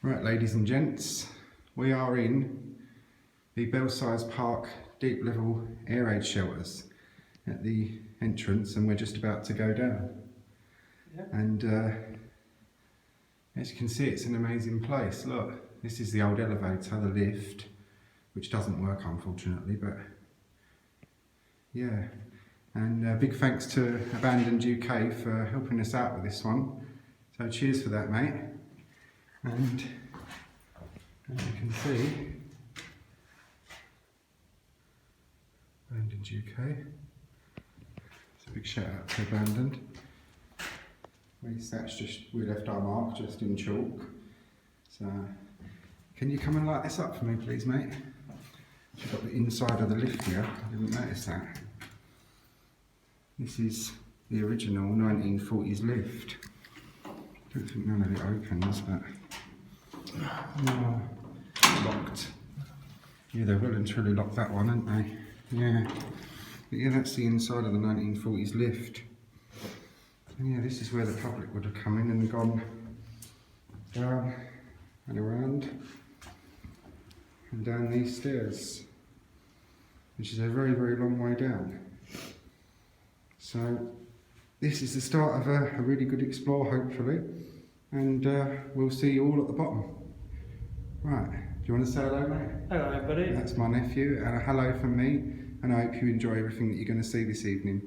Right, ladies and gents, we are in the Belsize Park deep level air raid shelters at the entrance, and we're just about to go down. Yeah. And as you can see, it's an amazing place. Look, this is the old elevator, the lift, which doesn't work unfortunately, but yeah. And big thanks to Abandoned UK for helping us out with this one. So cheers for that, mate. And as you can see, Abandoned UK. It's a big shout out to Abandoned. We left our mark just in chalk. So can you come and light this up for me, please, mate? You've got the inside of the lift here. I didn't notice that. This is the original 1940s lift. I don't think none of it opens, but locked. Yeah, they're well and truly locked that one, aren't they? Yeah. But yeah, that's the inside of the 1940s lift. And yeah, this is where the public would have come in and gone down and around and down these stairs, which is a very, very long way down. So this is the start of a really good explore, hopefully, and we'll see you all at the bottom. Right, do you want to say hello, mate? Hello everybody. That's my nephew, and a hello from me, and I hope you enjoy everything that you're going to see this evening,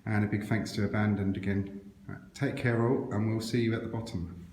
and a big thanks to Abandoned again. Right, take care all, and we'll see you at the bottom.